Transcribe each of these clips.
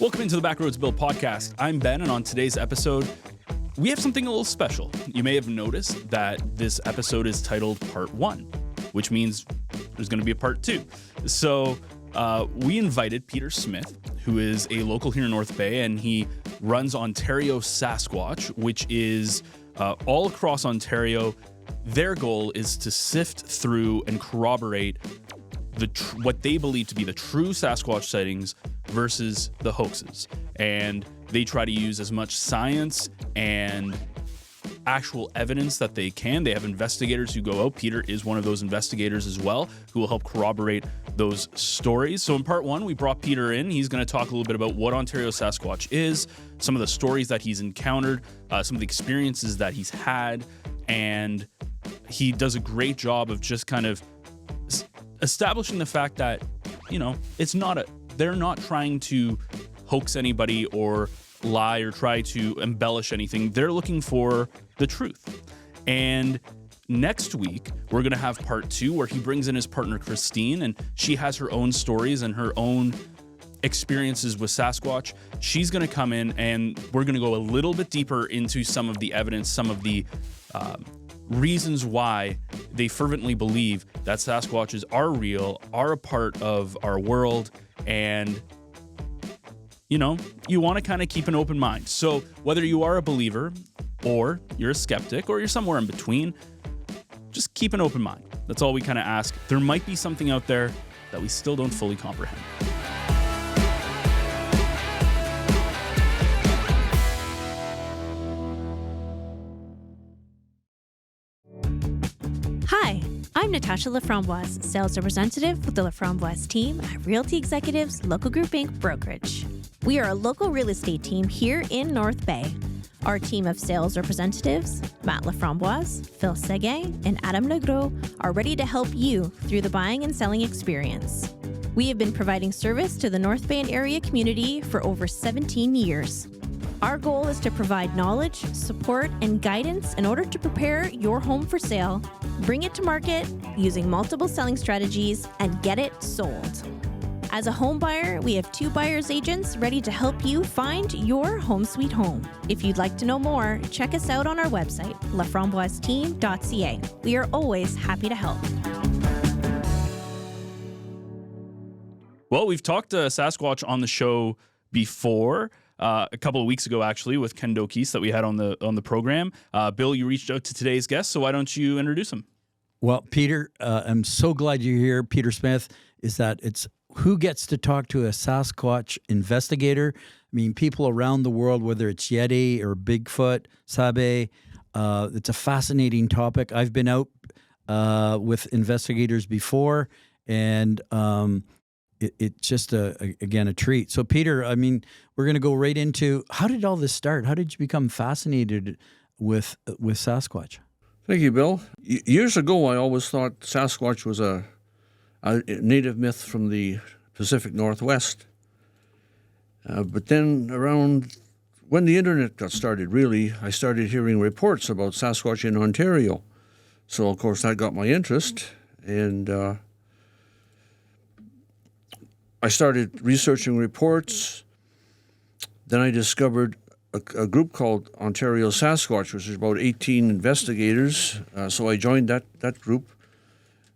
Welcome into the Backroads Build podcast. I'm Ben, and on today's episode, we have something a little special. You may have noticed that this episode is titled Part 1, which means there's going to be a Part 2. So we invited Peter Smith, who is a local here in North Bay, and he runs Ontario Sasquatch, which is all across Ontario. Their goal is to sift through and corroborate what they believe to be the true Sasquatch sightings versus the hoaxes. And they try to use as much science and actual evidence that they can. They have investigators who go out. Peter is one of those investigators as well, who will help corroborate those stories. So in part 1, we brought Peter in. He's going to talk a little bit about what Ontario Sasquatch is, some of the stories that he's encountered, some of the experiences that he's had, and he does a great job of just kind of establishing the fact that, you know, they're not trying to hoax anybody or lie or try to embellish anything. They're looking for the truth. And next week, we're going to have part 2 where he brings in his partner, Christine, and she has her own stories and her own experiences with Sasquatch. She's going to come in and we're going to go a little bit deeper into some of the evidence, some of the reasons why they fervently believe that Sasquatches are real, are a part of our world, and you know, you want to kind of keep an open mind. So whether you are a believer or you're a skeptic or you're somewhere in between, just keep an open mind. That's all we kind of ask. There might be something out there that we still don't fully comprehend. Hi, I'm Natasha Laframboise, sales representative with the Laframboise team at Realty Executives Local Group Inc. Brokerage. We are a local real estate team here in North Bay. Our team of sales representatives, Matt Laframboise, Phil Seguin, and Adam Negro, are ready to help you through the buying and selling experience. We have been providing service to the North Bay and area community for over 17 years. Our goal is to provide knowledge, support, and guidance in order to prepare your home for sale, bring it to market using multiple selling strategies, and get it sold. As a home buyer, we have 2 buyer's agents ready to help you find your home sweet home. If you'd like to know more, check us out on our website, laframboiseteam.ca. We are always happy to help. Well, we've talked to Sasquatch on the show before. A couple of weeks ago, actually, with Ken Dokis that we had on the program. Bill, you reached out to today's guest, so why don't you introduce him? Well, Peter, I'm so glad you're here. Peter Smith, is that it's who gets to talk to a Sasquatch investigator. I mean, people around the world, whether it's Yeti or Bigfoot, Sabe, it's a fascinating topic. I've been out with investigators before, and it's just, again, a treat. So, Peter, I mean, we're going to go right into, how did all this start? How did you become fascinated with Sasquatch? Thank you, Bill. Years ago, I always thought Sasquatch was a native myth from the Pacific Northwest. But then around when the internet got started, really, I started hearing reports about Sasquatch in Ontario. So, of course, that got my interest, and I started researching reports. Then I discovered a group called Ontario Sasquatch, which is about 18 investigators. So I joined that group.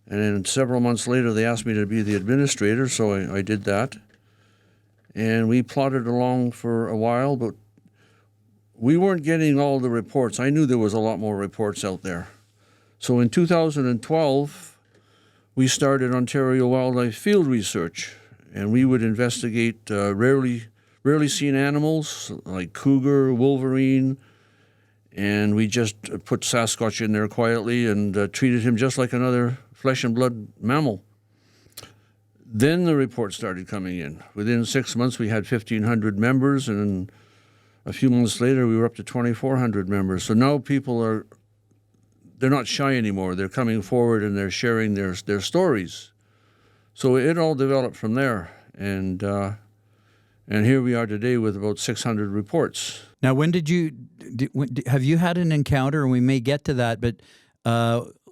And then several months later, they asked me to be the administrator, so I did that. And we plodded along for a while, but we weren't getting all the reports. I knew there was a lot more reports out there. So in 2012, we started Ontario Wildlife Field Research. And we would investigate rarely seen animals like cougar, wolverine, and we just put Sasquatch in there quietly and treated him just like another flesh and blood mammal. Then the reports started coming in. Within 6 months, we had 1,500 members, and a few months later, we were up to 2,400 members. So now people they're not shy anymore. They're coming forward and they're sharing their stories. So it all developed from there, and here we are today with about 600 reports. Now, have you had an encounter, and we may get to that, but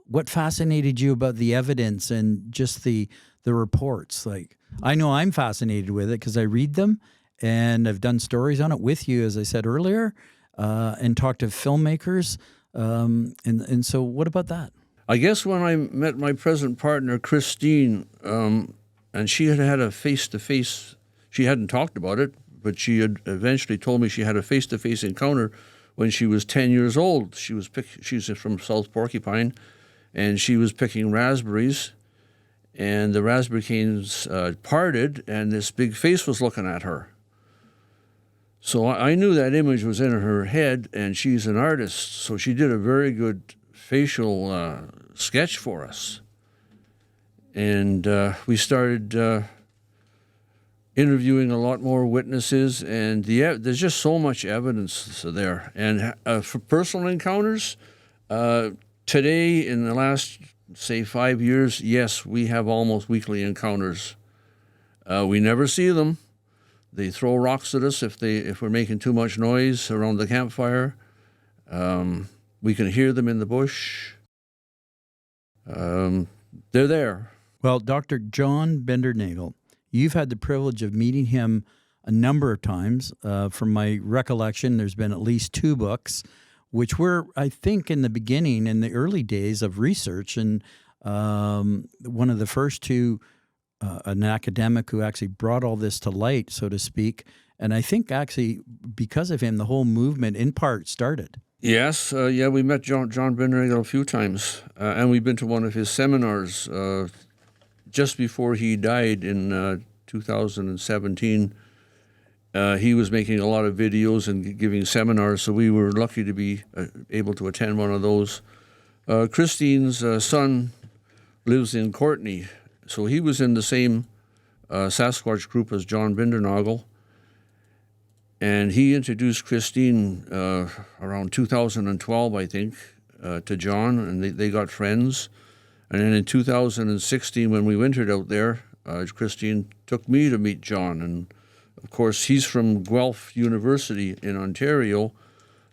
what fascinated you about the evidence and just the reports? Like, I know I'm fascinated with it because I read them, and I've done stories on it with you, as I said earlier, and talked to filmmakers. And so what about that? I guess when I met my present partner, Christine, and she had a face-to-face, she hadn't talked about it, but she had eventually told me she had a face-to-face encounter when she was 10 years old. She's from South Porcupine, and she was picking raspberries, and the raspberry canes parted, and this big face was looking at her. So I knew that image was in her head, and she's an artist, so she did a very good facial sketch for us. And we started interviewing a lot more witnesses, and there's just so much evidence there. And for personal encounters, today, in the last, say, 5 years, yes, we have almost weekly encounters. We never see them. They throw rocks at us if we're making too much noise around the campfire. We can hear them in the bush. They're there. Well, Dr. John Bindernagel, you've had the privilege of meeting him a number of times. From my recollection, there's been at least 2 books, which were, I think, in the beginning, in the early days of research, and one of the first 2, an academic who actually brought all this to light, so to speak. And I think actually because of him, the whole movement in part started. Yes, we met John Bindernagel a few times, and we've been to one of his seminars just before he died in 2017. He was making a lot of videos and giving seminars, so we were lucky to be able to attend one of those. Christine's son lives in Courtenay, so he was in the same Sasquatch group as John Bindernagel. And he introduced Christine around 2012, I think, to John, and they got friends. And then in 2016, when we wintered out there, Christine took me to meet John. And, of course, he's from Guelph University in Ontario,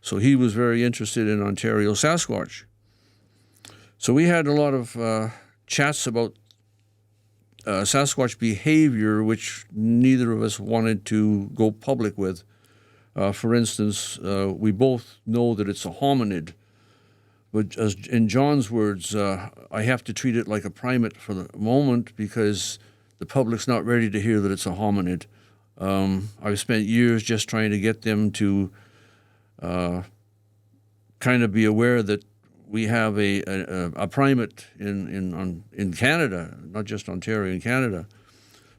so he was very interested in Ontario Sasquatch. So we had a lot of chats about Sasquatch behavior, which neither of us wanted to go public with. For instance, we both know that it's a hominid, but as in John's words, I have to treat it like a primate for the moment because the public's not ready to hear that it's a hominid. I've spent years just trying to get them to kind of be aware that we have a primate in Canada, not just Ontario, in Canada.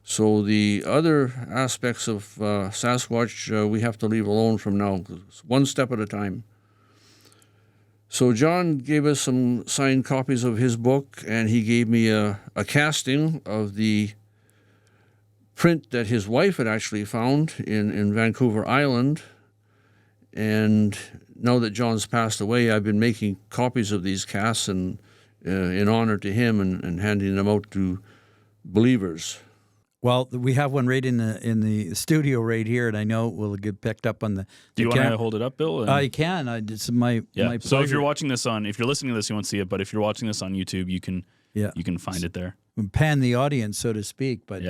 So the other aspects of Sasquatch we have to leave alone from now, one step at a time. So John gave us some signed copies of his book, and he gave me a casting of the print that his wife had actually found in Vancouver Island. And now that John's passed away, I've been making copies of these casts and in honor to him and handing them out to believers. Well, we have one right in the studio right here, and I know it will get picked up on the. Do you want to hold it up, Bill? I can. It's my pleasure. So if you're watching this if you're listening to this, you won't see it, but if you're watching this on YouTube, you can find it there. Pan the audience, so to speak. But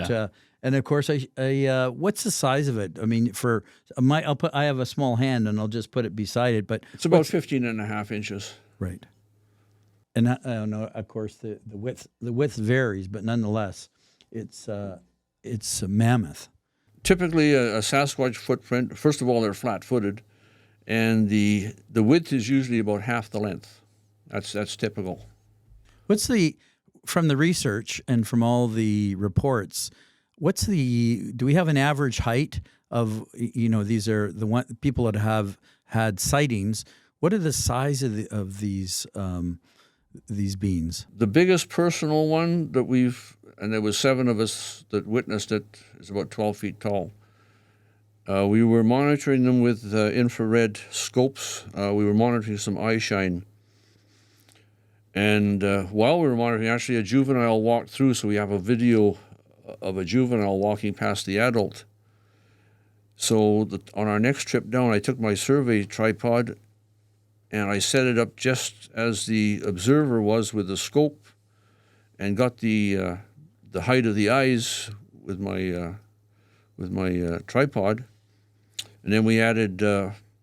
and of course, I what's the size of it? I mean, I have a small hand, and I'll just put it beside it. But it's about 15.5 inches. Right. And I don't know. Of course, the width varies, but nonetheless, it's a mammoth. Typically, a Sasquatch footprint, first of all, they're flat-footed, and the width is usually about half the length. That's typical. From the research and from all the reports, do we have an average height of, these are the people that have had sightings. What are the size of these beings? The biggest personal one that and there was 7 of us that witnessed it, is about 12 feet tall. We were monitoring them with infrared scopes. We were monitoring some eye shine. And while we were monitoring, actually a juvenile walked through, so we have a video of a juvenile walking past the adult. So on our next trip down, I took my survey tripod and I set it up just as the observer was with the scope and got the height of the eyes with my tripod. And then we added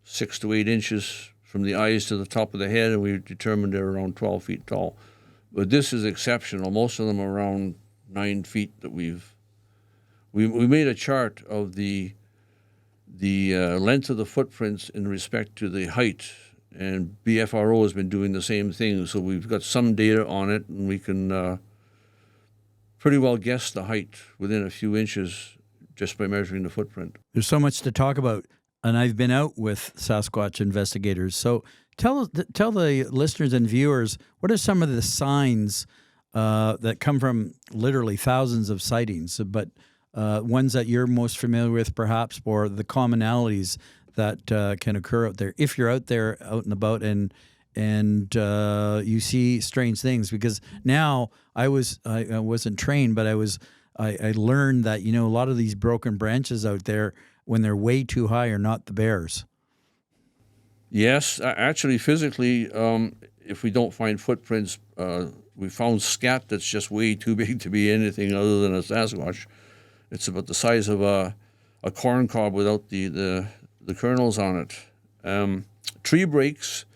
6 to 8 inches from the eyes to the top of the head, and we determined they're around 12 feet tall. But this is exceptional. Most of them are around 9 feet that we made a chart of the length of the footprints in respect to the height, and BFRO has been doing the same thing. So we've got some data on it, and we can pretty well guess the height within a few inches just by measuring the footprint. There's so much to talk about, and I've been out with Sasquatch investigators. So tell the listeners and viewers, what are some of the signs that come from literally thousands of sightings, but ones that you're most familiar with, perhaps, or the commonalities that can occur out there if you're out there, out and about, and you see strange things? Because now I wasn't trained, but I learned that, a lot of these broken branches out there, when they're way too high, are not the bears. Yes, actually, physically, if we don't find footprints, we found scat that's just way too big to be anything other than a Sasquatch. It's about the size of a corn cob without the kernels on it. Tree breaks.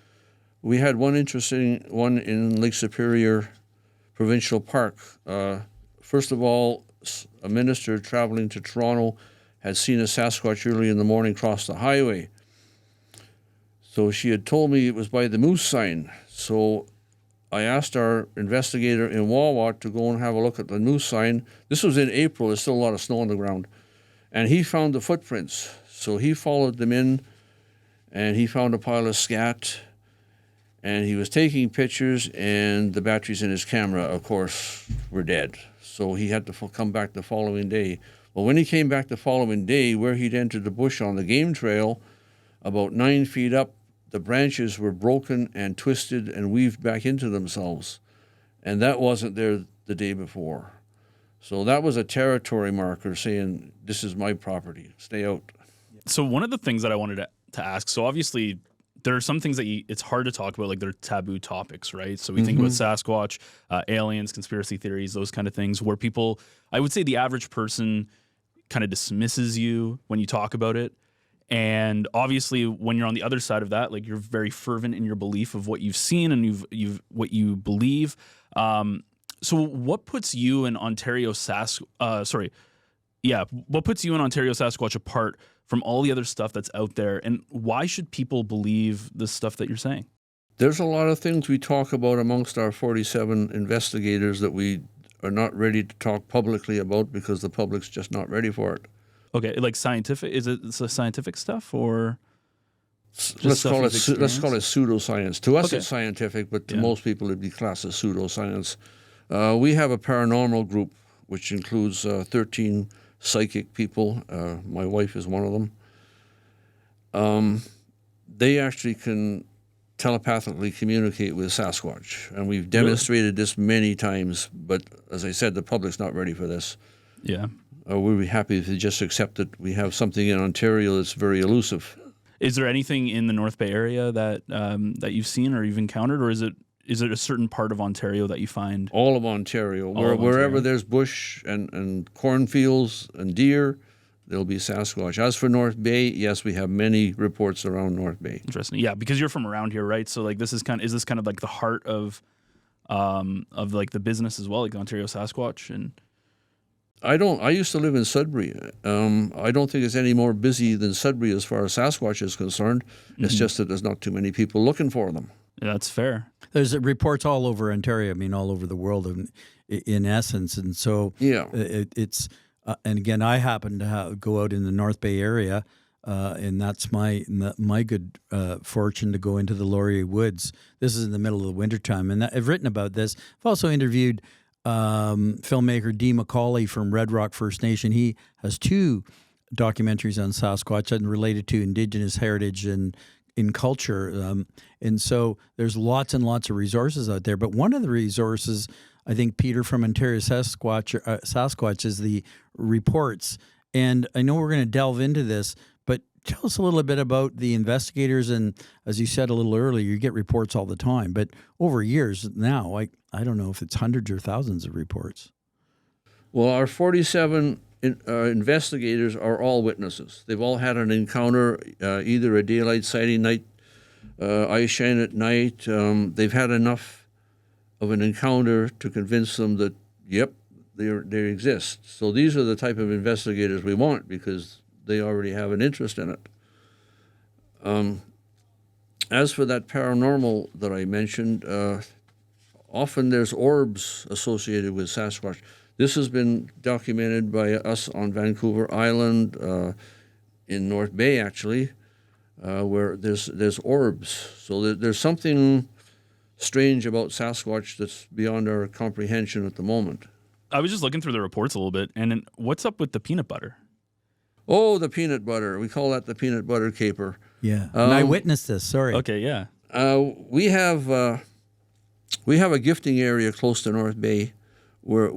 We had one interesting one in Lake Superior Provincial Park. First of all, a minister traveling to Toronto had seen a Sasquatch early in the morning cross the highway. So she had told me it was by the moose sign. So I asked our investigator in Wawa to go and have a look at the moose sign. This was in April. There's still a lot of snow on the ground. And he found the footprints. So he followed them in, and he found a pile of scat. And he was taking pictures, and the batteries in his camera, of course, were dead. So he had to come back the following day. Well, when he came back the following day, where he'd entered the bush on the game trail, about 9 feet up, the branches were broken and twisted and weaved back into themselves. And that wasn't there the day before. So that was a territory marker saying, this is my property, stay out. So one of the things that I wanted to ask, so obviously there are some things that it's hard to talk about, like they're taboo topics, right? So we think about Sasquatch, aliens, conspiracy theories, those kind of things, where people, I would say the average person kind of dismisses you when you talk about it. And obviously when you're on the other side of that, like you're very fervent in your belief of what you've seen and you've what you believe. So what puts you in Ontario what puts you in Ontario Sasquatch apart from all the other stuff that's out there, and why should people believe the stuff that you're saying? There's a lot of things we talk about amongst our 47 investigators that we are not ready to talk publicly about because the public's just not ready for it. Okay, like scientific, is it scientific stuff or? Let's call it pseudoscience. To us, it's scientific, but to most people, it'd be classed as pseudoscience. We have a paranormal group, which includes 13 psychic people. My wife is one of them. They actually can telepathically communicate with Sasquatch, and we've demonstrated this many times. But as I said, the public's not ready for this. Yeah. We'd be happy if they just accept that we have something in Ontario that's very elusive. Is there anything in the North Bay area that that you've seen or you've encountered, or is it a certain part of Ontario that you find? All of Ontario. Wherever there's bush and cornfields and deer, there'll be Sasquatch. As for North Bay, yes, we have many reports around North Bay. Interesting. Yeah, because you're from around here, right? So like is this kind of like the heart of like the business as well, like Ontario Sasquatch? And I used to live in Sudbury. I don't think it's any more busy than Sudbury as far as Sasquatch is concerned. It's just that there's not too many people looking for them. Yeah, that's fair. There's reports all over Ontario. I mean, all over the world, in essence. And so, it's. And again, I happen to go out in the North Bay area, and that's my good fortune to go into the Laurier Woods. This is in the middle of the wintertime, and I've written about this. I've also interviewed filmmaker Dee McCauley from Red Rock First Nation. He has 2 documentaries on Sasquatch and related to Indigenous heritage and in culture. And so there's lots and lots of resources out there. But one of the resources, I think, Peter, from Ontario Sasquatch is the reports. And I know we're going to delve into this, but tell us a little bit about the investigators. And as you said a little earlier, you get reports all the time. But over years now, I don't know if it's hundreds or thousands of reports. Well, our 47 investigators are all witnesses. They've all had an encounter, either a daylight sighting, night eye shine at night. They've had enough of an encounter to convince them that, yep, they exist. So these are the type of investigators we want because they already have an interest in it. As for that paranormal that I mentioned, often there's orbs associated with Sasquatch. This has been documented by us on Vancouver Island, in North Bay actually, where there's orbs. So there's something strange about Sasquatch that's beyond our comprehension at the moment. I was just looking through the reports a little bit, and then what's up with the peanut butter? Oh, the peanut butter. We call that the peanut butter caper. Yeah, and I witnessed this. Sorry. Okay, yeah. We have a gifting area close to North Bay where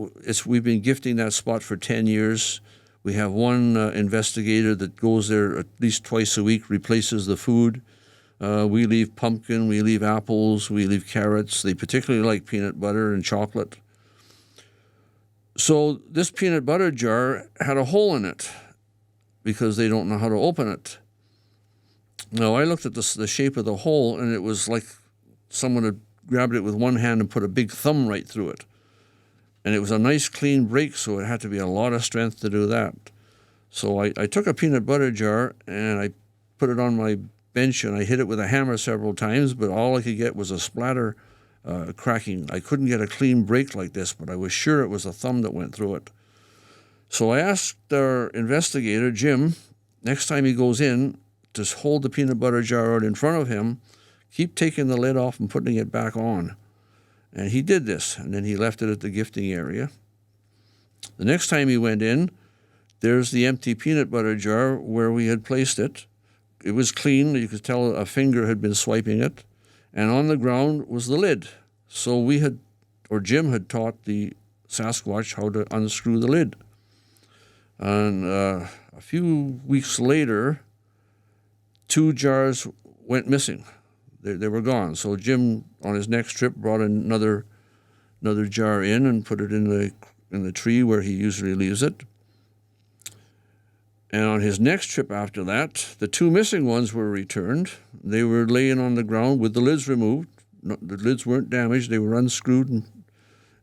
we've been gifting that spot for 10 years. We have one investigator that goes there at least twice a week, replaces the food. We leave pumpkin, we leave apples, we leave carrots. They particularly like peanut butter and chocolate. So this peanut butter jar had a hole in it because they don't know how to open it. Now, I looked at the shape of the hole, and it was like someone had grabbed it with one hand and put a big thumb right through it. And it was a nice, clean break, so it had to be a lot of strength to do that. So I took a peanut butter jar, and I put it on my bench, and I hit it with a hammer several times, but all I could get was a splatter cracking. I couldn't get a clean break like this, but I was sure it was a thumb that went through it. So I asked our investigator, Jim, next time he goes in, to hold the peanut butter jar out in front of him, keep taking the lid off and putting it back on. And he did this, and then he left it at the gifting area. The next time he went in, there's the empty peanut butter jar where we had placed it. It was clean. You could tell a finger had been swiping it. And on the ground was the lid. So Jim had taught the Sasquatch how to unscrew the lid. And a few weeks later, 2 jars went missing. They were gone. So Jim, on his next trip, brought another jar in and put it in the tree where he usually leaves it. And on his next trip after that, the 2 missing ones were returned. They were laying on the ground with the lids removed. The lids weren't damaged. They were unscrewed,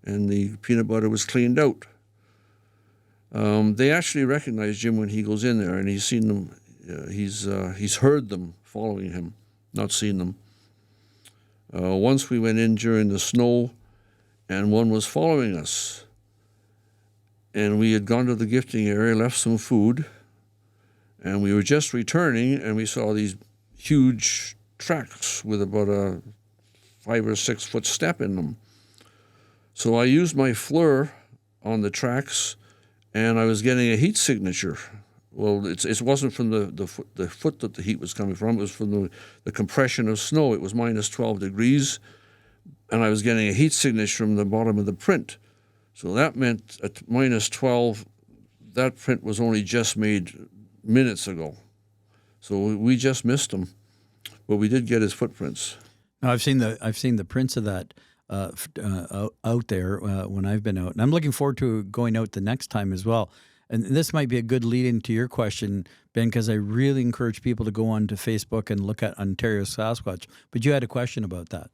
and the peanut butter was cleaned out. They actually recognized Jim when he goes in there, and he's seen them. He's heard them following him, not seen them. Once we went in during the snow, and one was following us. And we had gone to the gifting area, left some food, and we were just returning, and we saw these huge tracks with about a 5 or 6 foot step in them. So I used my FLIR on the tracks, and I was getting a heat signature. Well, it wasn't from the foot that the heat was coming from. It was from the compression of snow. It was minus 12 degrees, and I was getting a heat signature from the bottom of the print. So that meant at minus 12, that print was only just made minutes ago. So we just missed him, but we did get his footprints. Now, I've seen the prints of that out there when I've been out, and I'm looking forward to going out the next time as well. And this might be a good lead into your question, Ben, because I really encourage people to go onto Facebook and look at Ontario Sasquatch. But you had a question about that.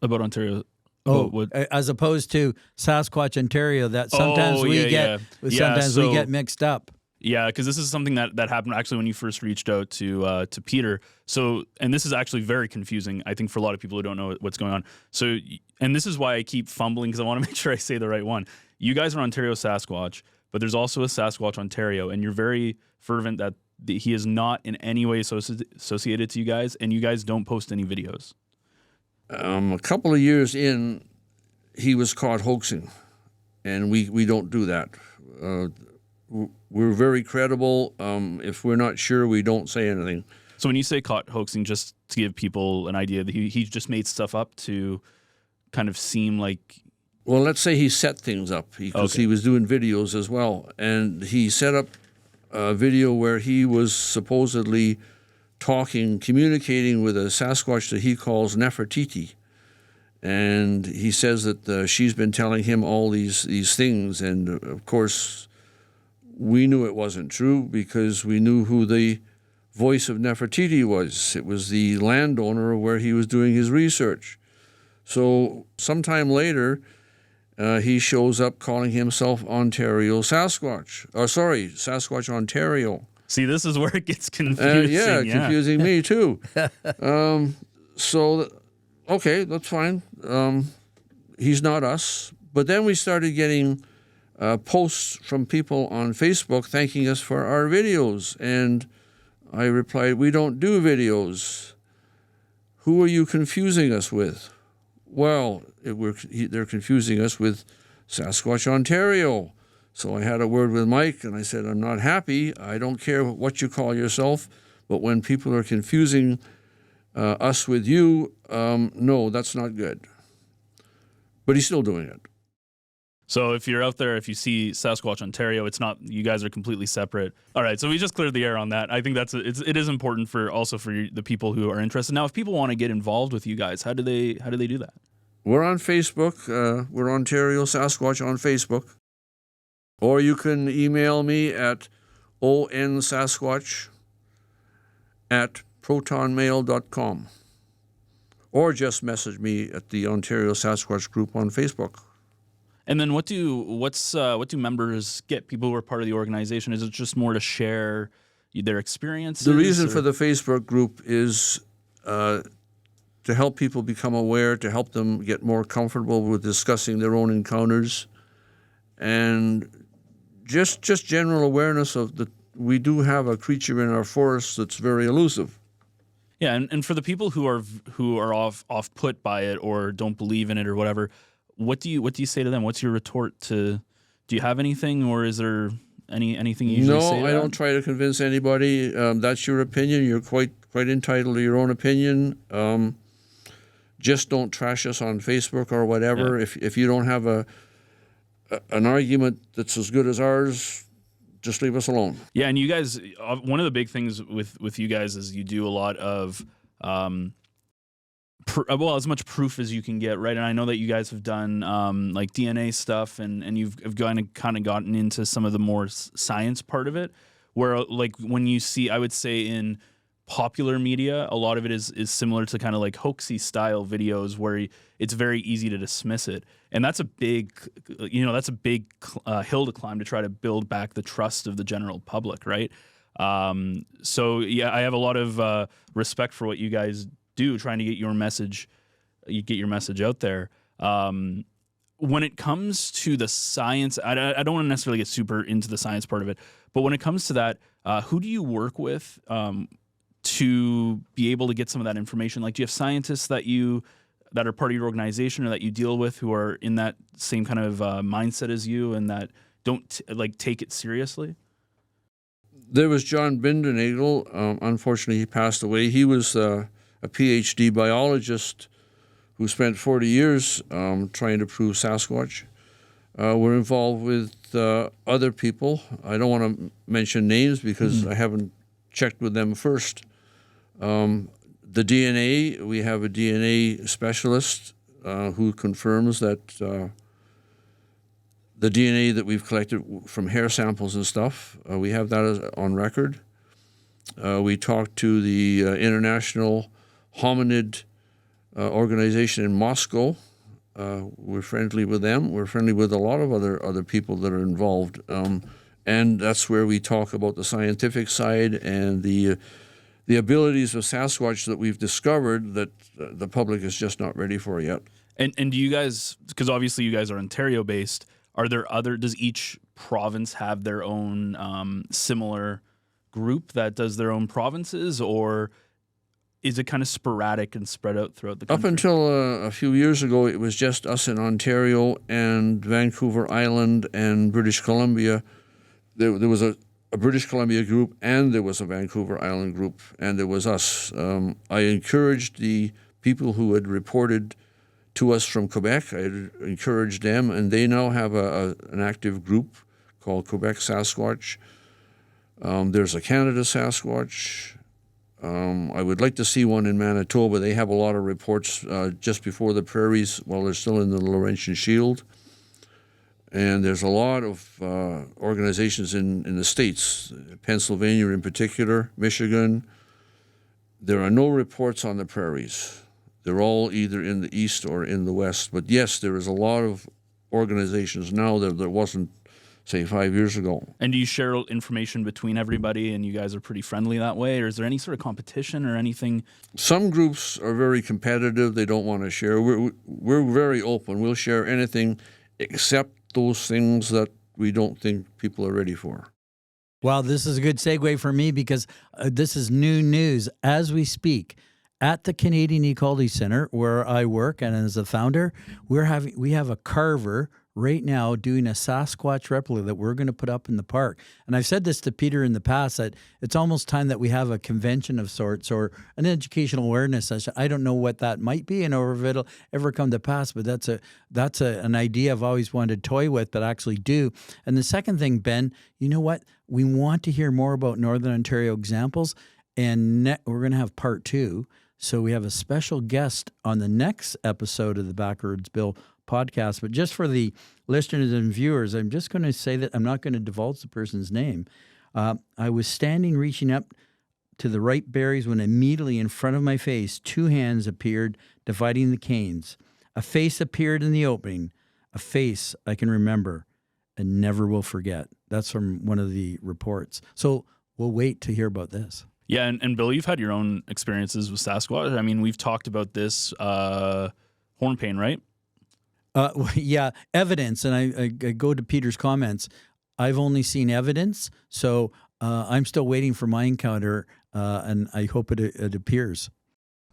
About Ontario. Oh, as opposed to Sasquatch Ontario, that sometimes we get mixed up. Yeah, because this is something that happened actually when you first reached out to Peter. So, and this is actually very confusing, I think, for a lot of people who don't know what's going on. So, and this is why I keep fumbling, because I want to make sure I say the right one. You guys are Ontario Sasquatch, but there's also a Sasquatch Ontario, and you're very fervent that he is not in any way associated to you guys, and you guys don't post any videos. A couple of years in, he was caught hoaxing, and we don't do that. We're very credible. If we're not sure, we don't say anything. So when you say caught hoaxing, just to give people an idea, that he just made stuff up to kind of seem like... Well, let's say he set things up, because he was doing videos as well. And he set up a video where he was supposedly communicating with a Sasquatch that he calls Nefertiti. And he says that she's been telling him all these things. And, of course, we knew it wasn't true because we knew who the voice of Nefertiti was. It was the landowner where he was doing his research. So sometime later, he shows up calling himself Ontario Sasquatch. Sasquatch Ontario. See, this is where it gets confusing. Confusing me too. Okay, that's fine. He's not us. But then we started getting posts from people on Facebook thanking us for our videos. And I replied, we don't do videos. Who are you confusing us with? Well, they're confusing us with Sasquatch Ontario. So I had a word with Mike, and I said, I'm not happy. I don't care what you call yourself, but when people are confusing us with you, no, that's not good. But he's still doing it. So if you're out there, if you see Sasquatch Ontario, it's not, you guys are completely separate. All right, so we just cleared the air on that. I think it is important for the people who are interested. Now, if people want to get involved with you guys, how do they do that? We're on Facebook. We're Ontario Sasquatch on Facebook. Or you can email me at onsasquatch@protonmail.com. Or just message me at the Ontario Sasquatch group on Facebook. And then what do members get? People who are part of the organization? Is it just more to share their experiences? The reason for the Facebook group is to help people become aware, to help them get more comfortable with discussing their own encounters, and just general awareness of that we do have a creature in our forests that's very elusive. Yeah, and for the people who are off put by it or don't believe in it or whatever. What do you say to them? What's your retort to? Do you have anything, or is there anything you usually say? No, I don't try to convince anybody. That's your opinion. You're quite entitled to your own opinion. Just don't trash us on Facebook or whatever. Yeah. If you don't have an argument that's as good as ours, just leave us alone. Yeah, and you guys, one of the big things with you guys is you do a lot of. As much proof as you can get, right? And I know that you guys have done like DNA stuff, and you've kind of gotten into some of the more science part of it, where like when you see, I would say in popular media, a lot of it is similar to kind of like hoaxy style videos where it's very easy to dismiss it, and that's a big hill to climb to try to build back the trust of the general public, right? So yeah, I have a lot of respect for what you guys do, trying to get your message out there. When it comes to the science, I don't want to necessarily get super into the science part of it, but when it comes to that, who do you work with to be able to get some of that information? Like, do you have scientists that are part of your organization or that you deal with who are in that same kind of mindset as you and that don't take it seriously? There was John Bindernagel. Unfortunately, he passed away. He was a PhD biologist who spent 40 years trying to prove Sasquatch. We're involved with other people. I don't want to mention names because I haven't checked with them first. The DNA, we have a DNA specialist who confirms that the DNA that we've collected from hair samples and stuff, we have that on record. We talked to the International Hominid organization in Moscow. We're friendly with them. We're friendly with a lot of other people that are involved. And that's where we talk about the scientific side and the abilities of Sasquatch that we've discovered that the public is just not ready for yet. And do you guys, because obviously you guys are Ontario-based, does each province have their own similar group that does their own provinces, or is it kind of sporadic and spread out throughout the country? Up until a few years ago, it was just us in Ontario and Vancouver Island and British Columbia. There was a British Columbia group, and there was a Vancouver Island group, and there was us. I encouraged the people who had reported to us from Quebec. I encouraged them, and they now have an active group called Quebec Sasquatch. There's a Canada Sasquatch. I would like to see one in Manitoba. They have a lot of reports just before the prairies while they're still in the Laurentian Shield. And there's a lot of organizations in the States, Pennsylvania in particular, Michigan. There are no reports on the prairies. They're all either in the east or in the west. But yes, there is a lot of organizations now that there wasn't, say, 5 years ago. And do you share information between everybody and you guys are pretty friendly that way? Or is there any sort of competition or anything? Some groups are very competitive. They don't want to share. We're very open. We'll share anything except those things that we don't think people are ready for. Well, this is a good segue for me because this is new news as we speak. At the Canadian Ecology Center, where I work and as a founder, we have a carver right now doing a Sasquatch replica that we're going to put up in the park. And I've said this to Peter in the past, that it's almost time that we have a convention of sorts or an educational awareness session. I don't know what that might be and or if it'll ever come to pass, but that's an idea I've always wanted to toy with, but actually do. And the second thing, Ben, you know what? We want to hear more about Northern Ontario examples, and we're going to have part 2. So we have a special guest on the next episode of the Backroads Bill podcast. But just for the listeners and viewers, I'm just going to say that I'm not going to divulge the person's name. I was standing reaching up to the ripe berries when immediately in front of my face, 2 hands appeared dividing the canes. A face appeared in the opening, a face I can remember and never will forget. That's from one of the reports. So we'll wait to hear about this. Yeah, and Bill, you've had your own experiences with Sasquatch. I mean, we've talked about this horn pain, right? Yeah, evidence. And I go to Peter's comments. I've only seen evidence, so I'm still waiting for my encounter, and I hope it appears.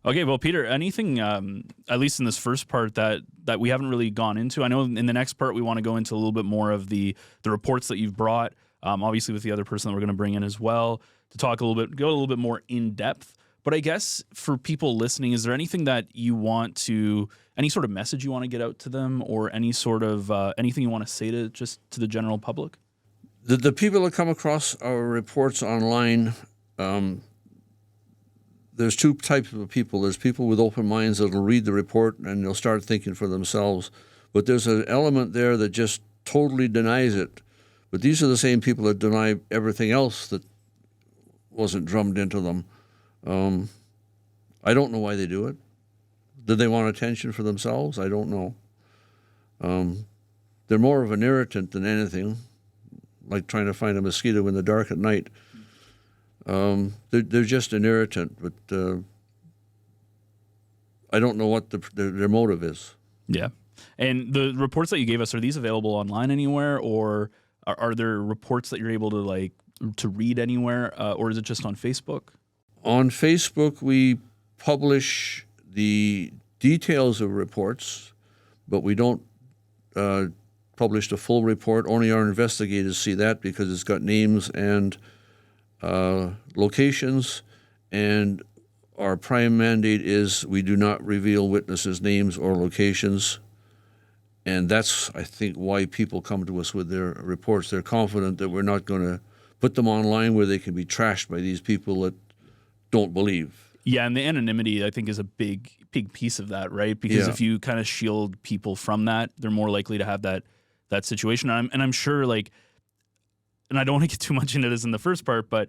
Okay, well, Peter, anything, at least in this first part, that we haven't really gone into? I know in the next part we want to go into a little bit more of the reports that you've brought, obviously with the other person that we're going to bring in as well, to talk a little bit, go a little bit more in depth. But I guess for people listening, is there anything that you want to, any sort of message you want to get out to them, or any sort of anything you want to say to the general public? The people that come across our reports online, there's 2 types of people. There's people with open minds that'll read the report and they'll start thinking for themselves. But there's an element there that just totally denies it. But these are the same people that deny everything else that wasn't drummed into them. I don't know why they do it. Did they want attention for themselves? I don't know. They're more of an irritant than anything, like trying to find a mosquito in the dark at night. They're just an irritant, but I don't know what their motive is. Yeah. And the reports that you gave us, are these available online anywhere, or are there reports that you're able to read anywhere, or is it just on Facebook? On Facebook, we publish the details of reports, but we don't publish the full report. Only our investigators see that because it's got names and locations, and our prime mandate is we do not reveal witnesses' names or locations. And that's, I think, why people come to us with their reports. They're confident that we're not going to put them online where they can be trashed by these people that don't believe. Yeah, and the anonymity, I think, is a big piece of that, right? Because if you kind of shield people from that, they're more likely to have that situation. And I'm sure, and I don't want to get too much into this in the first part, but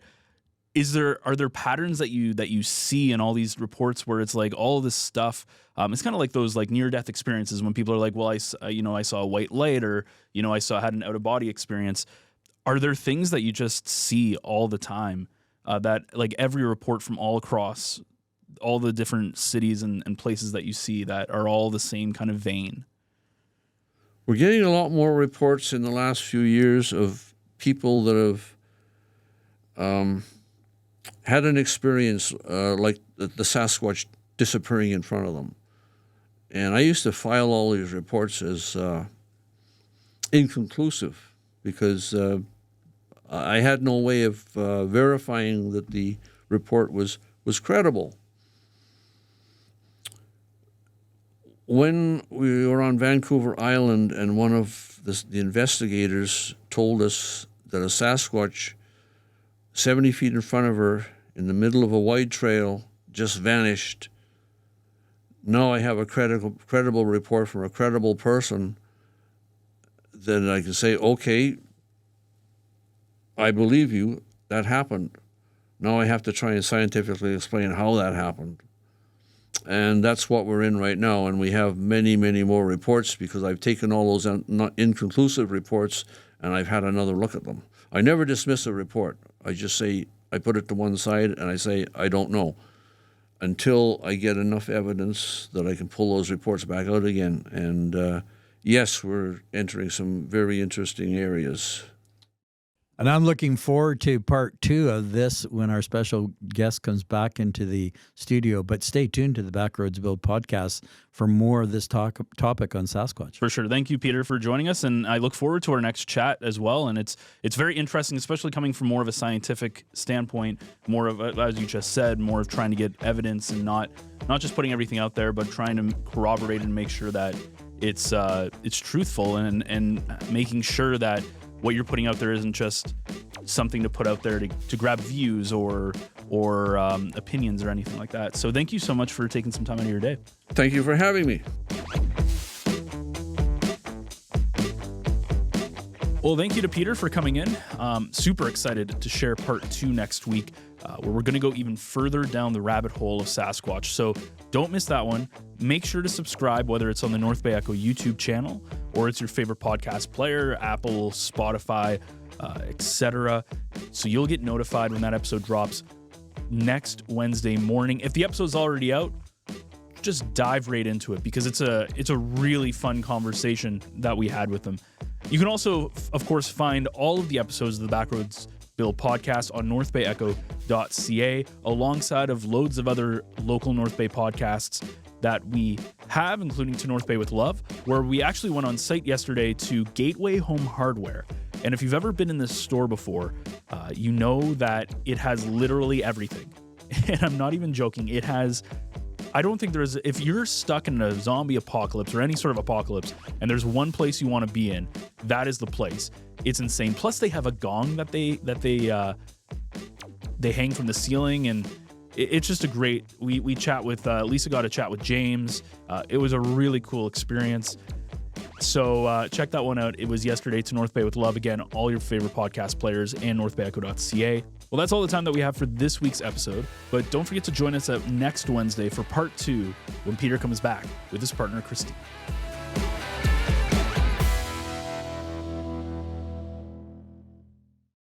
are there patterns that you see in all these reports where it's like all this stuff? It's kind of like those near-death experiences when people are like, well, I saw a white light, or I had an out-of-body experience. Are there things that you just see all the time that every report from all across all the different cities and places that you see that are all the same kind of vein? We're getting a lot more reports in the last few years of people that have had an experience like the Sasquatch disappearing in front of them. And I used to file all these reports as inconclusive because I had no way of verifying that the report was credible. When we were on Vancouver Island and one of the investigators told us that a Sasquatch 70 feet in front of her in the middle of a wide trail just vanished, now I have a credible report from a credible person then I can say, okay, I believe you, that happened. Now I have to try and scientifically explain how that happened. And that's what we're in right now. And we have many, many more reports because I've taken all those inconclusive reports and I've had another look at them. I never dismiss a report. I just say, I put it to one side and I say, I don't know, until I get enough evidence that I can pull those reports back out again. And yes, we're entering some very interesting areas. And I'm looking forward to part 2 of this when our special guest comes back into the studio. But stay tuned to the Backroads Build podcast for more of this topic on Sasquatch. For sure. Thank you, Peter, for joining us. And I look forward to our next chat as well. And it's very interesting, especially coming from more of a scientific standpoint, more of, as you just said, more of trying to get evidence and not just putting everything out there, but trying to corroborate and make sure that it's truthful and making sure that what you're putting out there isn't just something to put out there to grab views or opinions or anything like that. So thank you so much for taking some time out of your day. Thank you for having me. Well, thank you to Peter for coming in. Super excited to share part 2 next week, where we're going to go even further down the rabbit hole of Sasquatch. So don't miss that one. Make sure to subscribe, whether it's on the North Bay Echo YouTube channel or it's your favorite podcast player, Apple, Spotify, etc. So you'll get notified when that episode drops next Wednesday morning. If the episode's already out, just dive right into it because it's a really fun conversation that we had with them. You can also, of course, find all of the episodes of the Backroads Build podcast on NorthBayEcho.ca, alongside of loads of other local North Bay podcasts that we have, including To North Bay with Love, where we actually went on site yesterday to Gateway Home Hardware. And if you've ever been in this store before, you know that it has literally everything. And I'm not even joking. It has... I don't think if you're stuck in a zombie apocalypse or any sort of apocalypse and there's one place you want to be in, that is the place. It's insane. Plus they have a gong that they hang from the ceiling, and it's just a great, we chat with, Lisa got to chat with James. It was a really cool experience. So check that one out. It was yesterday, To North Bay with Love. Again, all your favorite podcast players and NorthBayEcho.ca. Well, that's all the time that we have for this week's episode, but don't forget to join us next Wednesday for part 2 when Peter comes back with his partner, Christine.